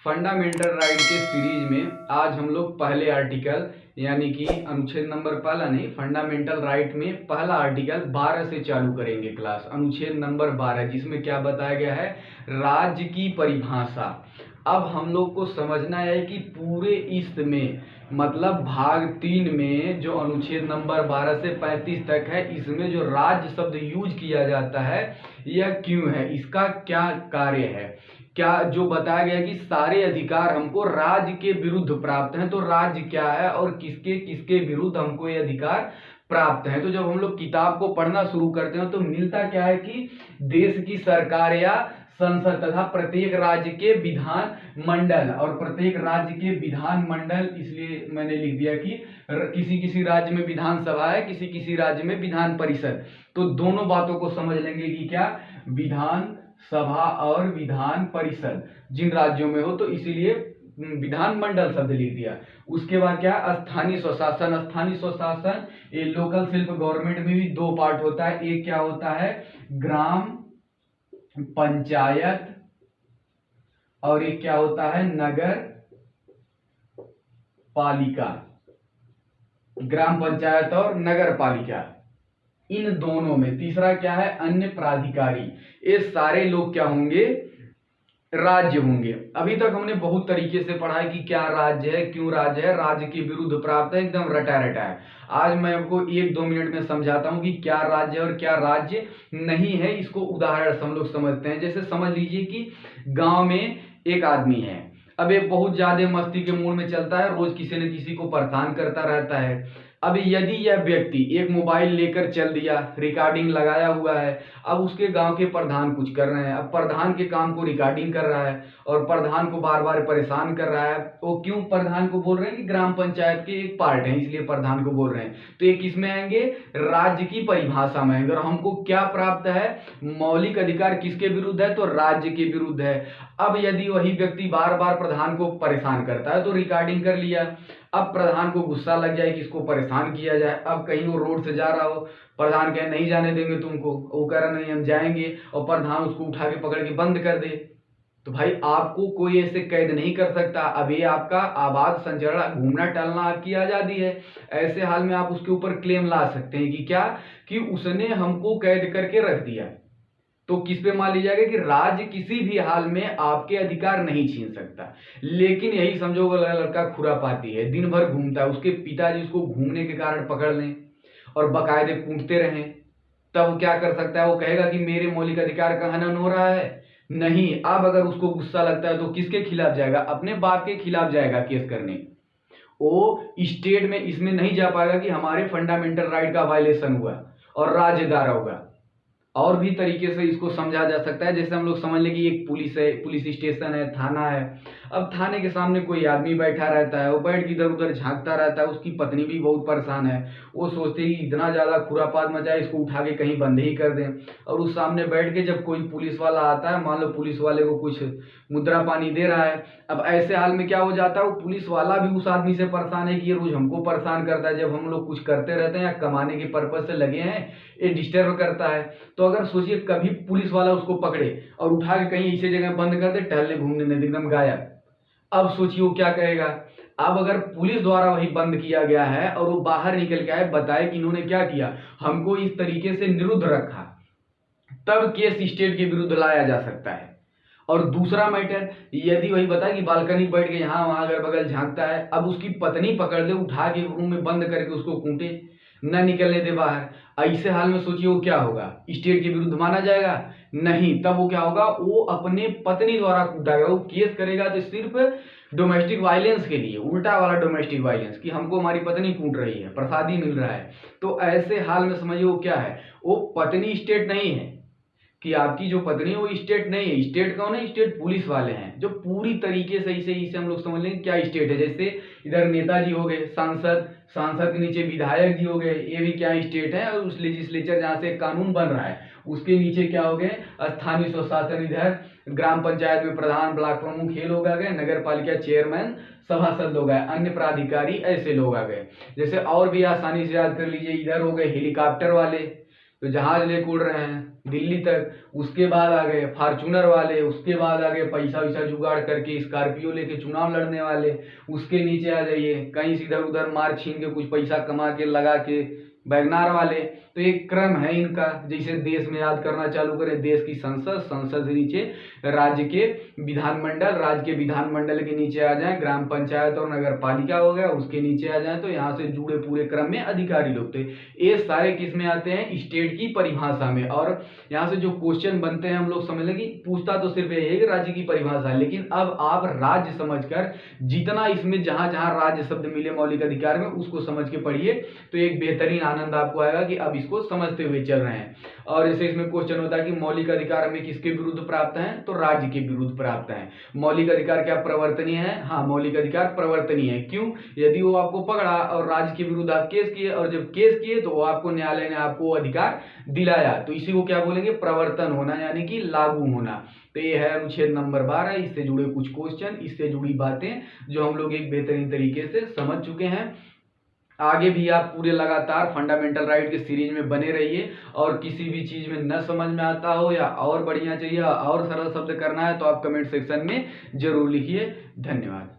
Fundamental right के series में आज हम लोग पहले आर्टिकल यानी कि अनुच्छेद नंबर पहला नहीं, फंडामेंटल राइट में पहला आर्टिकल 12 से चालू करेंगे क्लास। अनुच्छेद नंबर 12 जिसमें क्या बताया गया है, राज्य की परिभाषा। अब हम लोग को समझना है कि पूरे इसमें मतलब भाग 3 में जो अनुच्छेद नंबर 12 से 35 तक है, इसमें जो राज्य शब्द यूज किया जाता है यह क्यों है, इसका क्या कार्य है, क्या जो बताया गया कि सारे अधिकार हमको राज्य के विरुद्ध प्राप्त हैं। तो राज्य क्या है और किसके किसके विरुद्ध हमको ये अधिकार प्राप्त है। तो जब हम लोग किताब को पढ़ना शुरू करते हैं तो मिलता क्या है कि देश की सरकार या संसद तथा प्रत्येक राज्य के विधान मंडल, और प्रत्येक राज्य के विधान मंडल इसलिए मैंने लिख दिया कि किसी किसी राज्य में विधानसभा है, किसी किसी राज्य में विधान परिषद। तो दोनों बातों को समझ लेंगे कि क्या विधान सभा और विधान परिषद जिन राज्यों में हो, तो इसीलिए विधान मंडल शब्द लिख दिया। उसके बाद क्या, स्थानीय स्वशासन। स्थानीय स्वशासन ये लोकल सेल्फ गवर्नमेंट में भी दो पार्ट होता है। एक क्या होता है, ग्राम पंचायत, और एक क्या होता है, नगर पालिका। ग्राम पंचायत और नगर पालिका, इन दोनों में। तीसरा क्या है, अन्य प्राधिकारी। ये सारे लोग क्या होंगे, राज्य होंगे। अभी तक हमने बहुत तरीके से पढ़ा है कि क्या राज्य है, क्यों राज्य है, राज्य के विरुद्ध प्राप्त है, एकदम रटा रटा है। आज मैं आपको 1-2 मिनट में समझाता हूं कि क्या राज्य और क्या राज्य नहीं है। इसको उदाहरण से हम लोग समझते हैं। जैसे समझ लीजिए कि गांव में एक आदमी है, अब ये बहुत ज्यादा मस्ती के मूड में चलता है, रोज किसी न किसी को परेशान करता रहता है। अब यदि यह व्यक्ति एक मोबाइल लेकर चल दिया, रिकॉर्डिंग लगाया हुआ है, अब उसके गांव के प्रधान कुछ कर रहे हैं, अब प्रधान के काम को रिकॉर्डिंग कर रहा है और प्रधान को बार बार परेशान कर रहा है। वो क्यों प्रधान को बोल रहे हैं कि ग्राम पंचायत के एक पार्ट है, इसलिए प्रधान को बोल रहे हैं। तो ये किस में आएंगे, राज्य की परिभाषा में आएंगे। और हमको क्या प्राप्त है, मौलिक अधिकार किसके विरुद्ध है, तो राज्य के विरुद्ध है। अब यदि वही व्यक्ति बार बार प्रधान को परेशान करता है तो रिकॉर्डिंग कर लिया, अब प्रधान को गुस्सा लग जाए कि इसको परेशान किया जाए। अब कहीं वो रोड से जा रहा हो, प्रधान कहे नहीं जाने देंगे तुमको, वो कह रहा नहीं हम जाएंगे, और प्रधान उसको उठा के पकड़ के बंद कर दे, तो भाई आपको कोई ऐसे कैद नहीं कर सकता। अब ये आपका आबाद संचरण, घूमना टहलना आपकी आजादी है। ऐसे हाल में आप उसके ऊपर क्लेम ला सकते हैं कि क्या, कि उसने हमको कैद करके रख दिया। तो किस पे मान लिया जाएगा कि राज्य किसी भी हाल में आपके अधिकार नहीं छीन सकता। लेकिन यही समझो लड़का खुरापाती है, दिन भर घूमता है, उसके पिताजी उसको घूमने के कारण पकड़ लें और बकायदे कूटते रहें, तब क्या कर सकता है, वो कहेगा कि मेरे मौलिक अधिकार का हनन हो रहा है। नहीं, अब अगर उसको गुस्सा लगता है तो किसके खिलाफ जाएगा, अपने बाप के खिलाफ जाएगा केस करने। वो स्टेट में इसमें नहीं जा पाएगा कि हमारे फंडामेंटल राइट का वायलेशन हुआ और राज्यदार होगा। और भी तरीके से इसको समझा जा सकता है। जैसे हम लोग समझ लें कि एक पुलिस है, पुलिस स्टेशन है, थाना है। अब थाने के सामने कोई आदमी बैठा रहता है, वो बैठ के इधर उधर झांकता रहता है, उसकी पत्नी भी बहुत परेशान है। वो सोचते हैं कि इतना ज्यादा खुरापात मचा है, इसको उठा के कहीं बंद ही कर दें। और उस सामने बैठ के जब कोई पुलिस वाला आता है, मान लो पुलिस वाले को कुछ मुद्रा पानी दे रहा है, अब ऐसे हाल में क्या हो जाता है, वो पुलिस वाला भी उस आदमी से परेशान है कि ये रोज हमको परेशान करता है, जब हम लोग कुछ करते रहते हैं या कमाने के पर्पज से लगे हैं, ये डिस्टर्ब करता है। तो अगर सोचिए कभी पुलिस वाला उसको पकड़े और उठा के कहीं ऐसी जगह बंद कर दे, टहलने घूमने नहीं, एकदम गायब, अब सोचिए वो क्या करेगा। अब अगर पुलिस द्वारा वही बंद किया गया है और वो बाहर निकल के आए, बताए कि इन्होंने क्या किया, हमको इस तरीके से निरुद्ध रखा, तब केस स्टेट के विरुद्ध लाया जा सकता है। और दूसरा मैटर, यदि वही बताए कि बालकनी बैठ के यहाँ वहां अगर बगल झांकता है, अब उसकी पत्नी पकड़ दे, उठा के रूम में बंद करके उसको कूटे, न निकलने दे बाहर, ऐसे हाल में सोचिए वो क्या होगा, स्टेट के विरुद्ध माना जाएगा? नहीं। तब वो क्या होगा, वो अपने पत्नी द्वारा कूटा गया, वो केस करेगा तो सिर्फ डोमेस्टिक वायलेंस के लिए, उल्टा वाला डोमेस्टिक वायलेंस, कि हमको हमारी पत्नी कूट रही है, प्रसादी मिल रहा है। तो ऐसे हाल में समझिए वो क्या है, वो पत्नी स्टेट नहीं है, कि आपकी जो पत्नी है वो स्टेट नहीं है। स्टेट कौन है, स्टेट पुलिस वाले हैं, जो पूरी तरीके से इसे हम लोग समझ लेंगे क्या स्टेट है। जैसे इधर नेताजी हो गए, सांसद, सांसद के नीचे विधायक जी हो गए, ये भी क्या स्टेट है। और उस लेजिस्लेचर जहाँ से कानून बन रहा है उसके नीचे क्या हो गए, स्थानीय स्वशासन, इधर ग्राम पंचायत में प्रधान, ब्लॉक प्रमुख, ये लोग आ गए, नगर पालिका चेयरमैन, सभासद लोग आए, अन्य प्राधिकारी, ऐसे लोग आ गए। जैसे और भी आसानी से याद कर लीजिए, इधर हो गए हेलीकॉप्टर वाले, तो जहाज लेके उड़ रहे हैं दिल्ली तक, उसके बाद आ गए फॉर्चूनर वाले, उसके बाद आ गए पैसा वैसा जुगाड़ करके स्कॉर्पियो लेके चुनाव लड़ने वाले, उसके नीचे आ जाइए कहीं इधर उधर मार छीन के कुछ पैसा कमा के लगा के वैगनार वाले। तो एक क्रम है इनका, जैसे देश में याद करना चालू करें, देश की संसद, संसद के नीचे राज्य के विधानमंडल, राज्य के विधानमंडल के नीचे आ जाए ग्राम पंचायत और नगर पालिका हो गया, उसके नीचे आ जाए तो यहाँ से जुड़े पूरे क्रम में अधिकारी लोग थे। ये सारे किस में आते हैं, स्टेट की परिभाषा में। और यहाँ से जो क्वेश्चन बनते हैं हम लोग समझ लें कि पूछता तो सिर्फ यही है कि राज्य की परिभाषा है, लेकिन अब आप राज्य समझकर जितना इसमें जहां जहां राज्य शब्द मिले मौलिक अधिकार में उसको समझ के पढ़िए, तो एक बेहतरीन आनंद आपको आएगा कि अब इसको समझते हुए चल रहे हैं। और जैसे इसमें क्वेश्चन होता है कि मौलिक अधिकार हमें किसके विरुद्ध प्राप्त है, तो राज्य के विरुद्ध प्राप्त है। मौलिक अधिकार क्या प्रवर्तनीय है, हाँ मौलिक अधिकार प्रवर्तनीय है। क्यों, यदि वो आपको पकड़ा और राज्य के विरुद्ध आप केस किए, और जब केस किए तो वो आपको न्यायालय ने आपको अधिकार दिलाया, तो इसी को क्या बोलेंगे, प्रवर्तन होना, यानी कि लागू होना। तो ये है अनुच्छेद नंबर 12, इससे जुड़े कुछ क्वेश्चन, इससे जुड़ी बातें जो हम लोग एक बेहतरीन तरीके से समझ चुके हैं। आगे भी आप पूरे लगातार फंडामेंटल राइट के सीरीज में बने रहिए, और किसी भी चीज में न समझ में आता हो या और बढ़िया चाहिए और सरल शब्द करना है तो आप कमेंट सेक्शन में जरूर लिखिए। धन्यवाद।